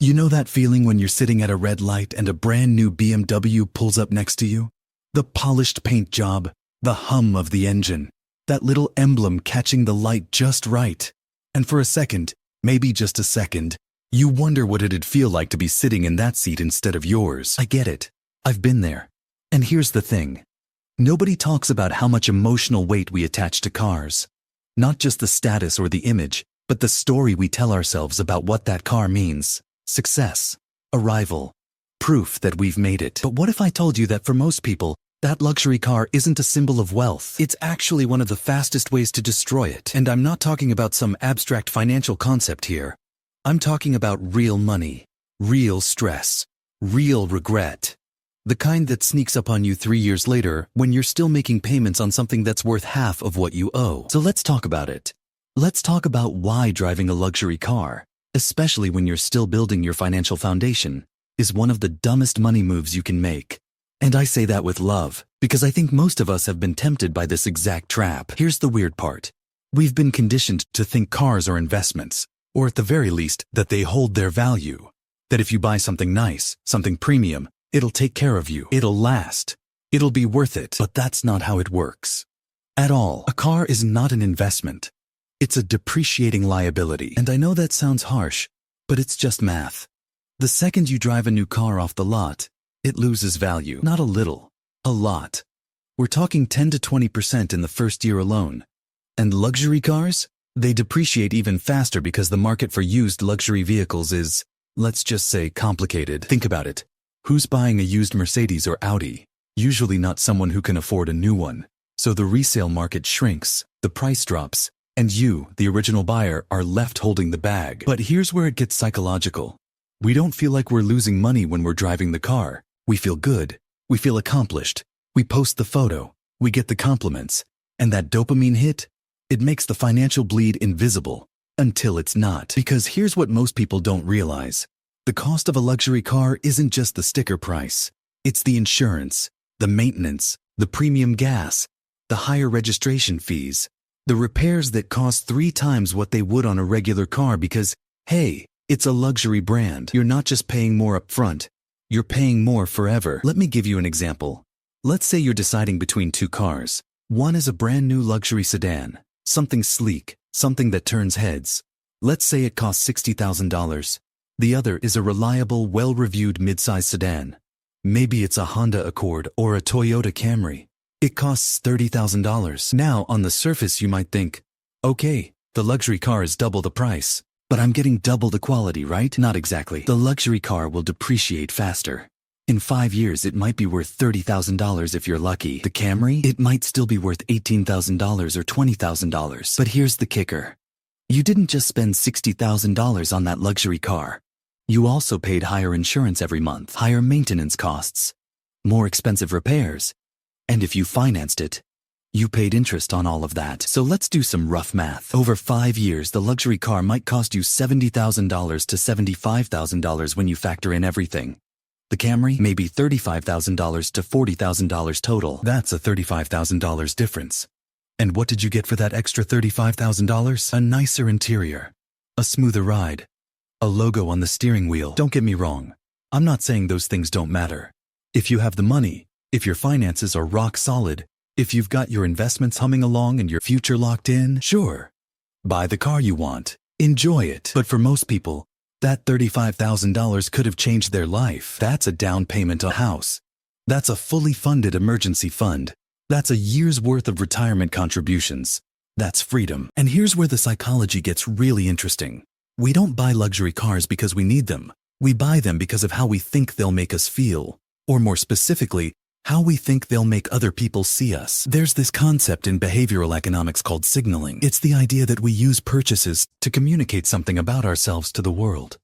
You know that feeling when you're sitting at a red light and a brand new BMW pulls up next to you? The polished paint job, the hum of the engine, that little emblem catching the light just right. And for a second, maybe just a second, you wonder what it'd feel like to be sitting in that seat instead of yours. I get it. I've been there. And here's the thing. Nobody talks about how much emotional weight we attach to cars. Not just the status or the image, but the story we tell ourselves about what that car means. Success, arrival, proof that we've made it. But what if I told you that for most people, that luxury car isn't a symbol of wealth? It's actually one of the fastest ways to destroy it. And I'm not talking about some abstract financial concept here. I'm talking about real money, real stress, real regret. The kind that sneaks up on you 3 years later when you're still making payments on something that's worth half of what you owe. So let's talk about it. Let's talk about why driving a luxury car, especially when you're still building your financial foundation, is one of the dumbest money moves you can make. And I say that with love, because I think most of us have been tempted by this exact trap. Here's the weird part. We've been conditioned to think cars are investments, or at the very least, that they hold their value. That if you buy something nice, something premium, it'll take care of you. It'll last. It'll be worth it. But that's not how it works. At all. A car is not an investment. It's a depreciating liability. And I know that sounds harsh, but it's just math. The second you drive a new car off the lot, it loses value. Not a little, a lot. We're talking 10 to 20% in the first year alone. And luxury cars? They depreciate even faster because the market for used luxury vehicles is, let's just say, complicated. Think about it. Who's buying a used Mercedes or Audi? Usually not someone who can afford a new one. So the resale market shrinks, the price drops, and you, the original buyer, are left holding the bag. But here's where it gets psychological. We don't feel like we're losing money when we're driving the car. We feel good. We feel accomplished. We post the photo. We get the compliments. And that dopamine hit? It makes the financial bleed invisible. Until it's not. Because here's what most people don't realize. The cost of a luxury car isn't just the sticker price. It's the insurance, the maintenance, the premium gas, the higher registration fees, the repairs that cost 3 times what they would on a regular car because, hey, it's a luxury brand. You're not just paying more up front. You're paying more forever. Let me give you an example. Let's say you're deciding between 2 cars. One is a brand new luxury sedan, something sleek, something that turns heads. Let's say it costs $60,000. The other is a reliable, well-reviewed mid-size sedan. Maybe it's a Honda Accord or a Toyota Camry. It costs $30,000. Now, on the surface, you might think, okay, the luxury car is double the price, but I'm getting double the quality, right? Not exactly. The luxury car will depreciate faster. In 5 years, it might be worth $30,000 if you're lucky. The Camry, it might still be worth $18,000 or $20,000. But here's the kicker. You didn't just spend $60,000 on that luxury car. You also paid higher insurance every month, higher maintenance costs, more expensive repairs. And if you financed it, you paid interest on all of that. So let's do some rough math. Over 5 years, the luxury car might cost you $70,000 to $75,000 when you factor in everything. The Camry, maybe $35,000 to $40,000 total. That's a $35,000 difference. And what did you get for that extra $35,000? A nicer interior, a smoother ride, a logo on the steering wheel. Don't get me wrong. I'm not saying those things don't matter. If you have the money, if your finances are rock solid, if you've got your investments humming along and your future locked in, sure. Buy the car you want. Enjoy it. But for most people, that $35,000 could have changed their life. That's a down payment on a house. That's a fully funded emergency fund. That's a year's worth of retirement contributions. That's freedom. And here's where the psychology gets really interesting. We don't buy luxury cars because we need them. We buy them because of how we think they'll make us feel. Or more specifically, how we think they'll make other people see us. There's this concept in behavioral economics called signaling. It's the idea that we use purchases to communicate something about ourselves to the world.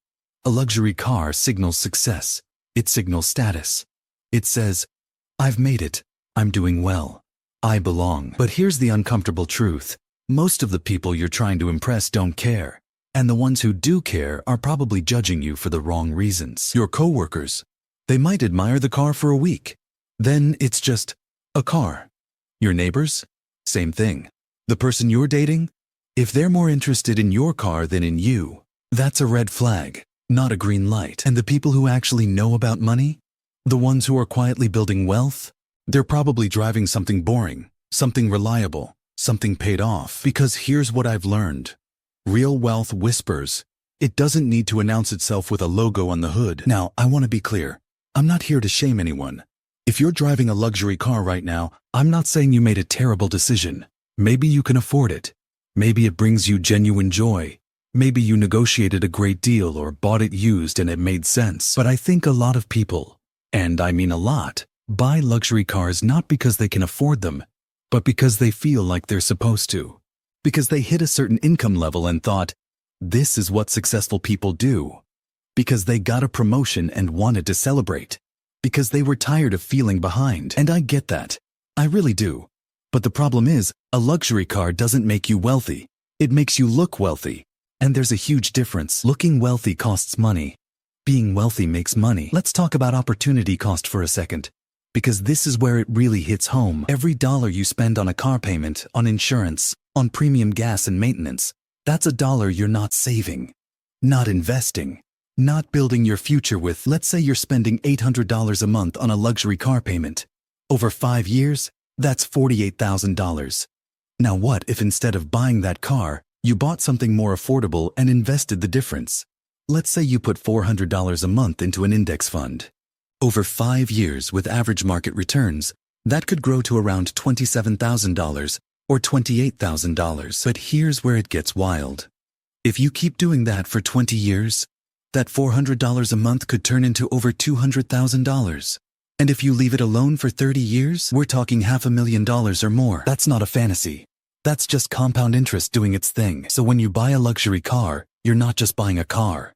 A luxury car signals success. It signals status. It says, I've made it. I'm doing well. I belong. But here's the uncomfortable truth. Most of the people you're trying to impress don't care. And the ones who do care are probably judging you for the wrong reasons. Your coworkers, they might admire the car for a week. Then it's just a car. Your neighbors? Same thing. The person you're dating? If they're more interested in your car than in you, that's a red flag. not a green light. And the people who actually know about money, the ones who are quietly building wealth, they're probably driving something boring, something reliable, something paid off. Because here's what I've learned. Real wealth whispers. It doesn't need to announce itself with a logo on the hood. Now, I want to be clear. I'm not here to shame anyone. If you're driving a luxury car right now, I'm not saying you made a terrible decision. Maybe you can afford it. Maybe it brings you genuine joy. Maybe you negotiated a great deal or bought it used and it made sense. But I think a lot of people, and I mean a lot, buy luxury cars not because they can afford them, but because they feel like they're supposed to. Because they hit a certain income level and thought, this is what successful people do. Because they got a promotion and wanted to celebrate. Because they were tired of feeling behind. And I get that. I really do. But the problem is, a luxury car doesn't make you wealthy. It makes you look wealthy. And there's a huge difference. Looking wealthy costs money. Being wealthy makes money. Let's talk about opportunity cost for a second. Because this is where it really hits home. Every dollar you spend on a car payment, on insurance, on premium gas and maintenance, that's a dollar you're not saving, not investing, not building your future with. Let's say you're spending $800 a month on a luxury car payment. Over 5 years, that's $48,000. Now what if instead of buying that car, you bought something more affordable and invested the difference? Let's say you put $400 a month into an index fund. Over 5 years with average market returns, that could grow to around $27,000 or $28,000. But here's where it gets wild. If you keep doing that for 20 years, that $400 a month could turn into over $200,000. And if you leave it alone for 30 years, we're talking $500,000 or more. That's not a fantasy. That's just compound interest doing its thing. So when you buy a luxury car, you're not just buying a car.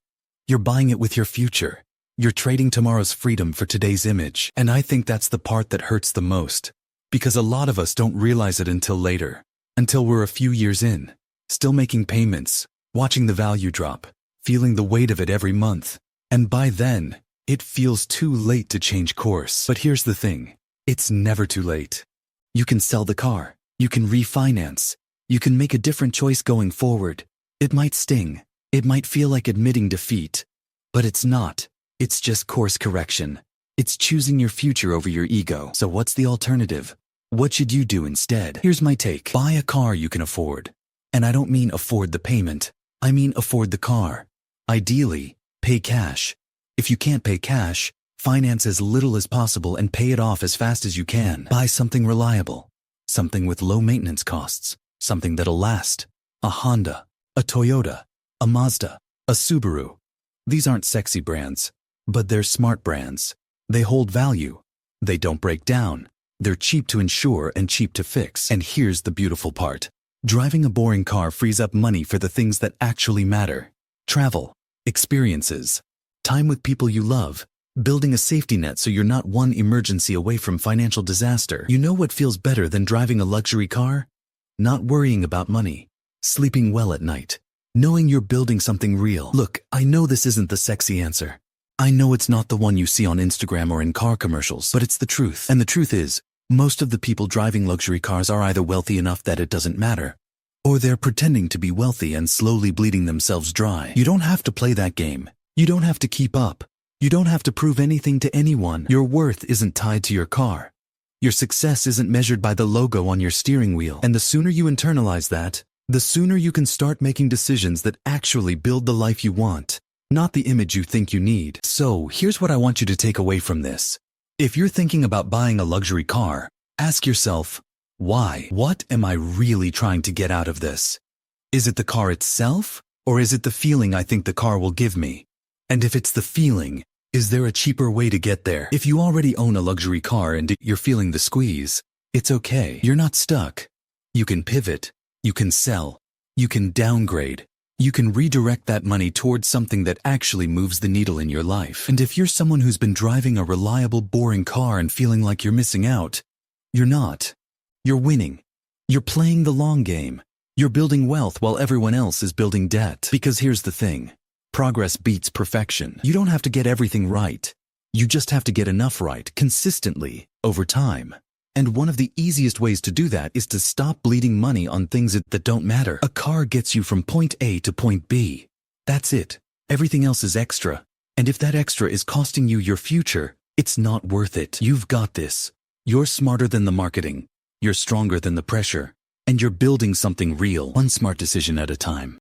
You're buying it with your future. You're trading tomorrow's freedom for today's image. And I think that's the part that hurts the most. Because a lot of us don't realize it until later. Until we're a few years in. Still making payments. Watching the value drop. Feeling the weight of it every month. And by then, it feels too late to change course. But here's the thing. It's never too late. You can sell the car. You can refinance. You can make a different choice going forward. It might sting. It might feel like admitting defeat. But it's not. It's just course correction. It's choosing your future over your ego. So what's the alternative? What should you do instead? Here's my take. Buy a car you can afford. And I don't mean afford the payment. I mean afford the car. Ideally, pay cash. If you can't pay cash, finance as little as possible and pay it off as fast as you can. Buy something reliable. Something with low maintenance costs. Something that'll last. A Honda, a Toyota, a Mazda, a Subaru. These aren't sexy brands, but they're smart brands. They hold value. They don't break down. They're cheap to insure and cheap to fix. And here's the beautiful part. Driving a boring car frees up money for the things that actually matter. Travel, experiences, time with people you love, building a safety net so you're not one emergency away from financial disaster. You know what feels better than driving a luxury car? Not worrying about money, sleeping well at night, knowing you're building something real. Look, I know this isn't the sexy answer. I know it's not the one you see on Instagram or in car commercials, but it's the truth. And the truth is, most of the people driving luxury cars are either wealthy enough that it doesn't matter, or they're pretending to be wealthy and slowly bleeding themselves dry. You don't have to play that game. You don't have to keep up. You don't have to prove anything to anyone. Your worth isn't tied to your car. Your success isn't measured by the logo on your steering wheel. And the sooner you internalize that, the sooner you can start making decisions that actually build the life you want, not the image you think you need. So here's what I want you to take away from this. If you're thinking about buying a luxury car, ask yourself, why? What am I really trying to get out of this? Is it the car itself, or is it the feeling I think the car will give me? And if it's the feeling, is there a cheaper way to get there? If you already own a luxury car and you're feeling the squeeze, it's okay. You're not stuck. You can pivot. You can sell. You can downgrade. You can redirect that money towards something that actually moves the needle in your life. And if you're someone who's been driving a reliable, boring car and feeling like you're missing out, you're not. You're winning. You're playing the long game. You're building wealth while everyone else is building debt. Because here's the thing. Progress beats perfection. You don't have to get everything right. You just have to get enough right consistently over time. And one of the easiest ways to do that is to stop bleeding money on things that don't matter. A car gets you from point A to point B. That's it. Everything else is extra. And if that extra is costing you your future, it's not worth it. You've got this. You're smarter than the marketing. You're stronger than the pressure. And you're building something real, one smart decision at a time.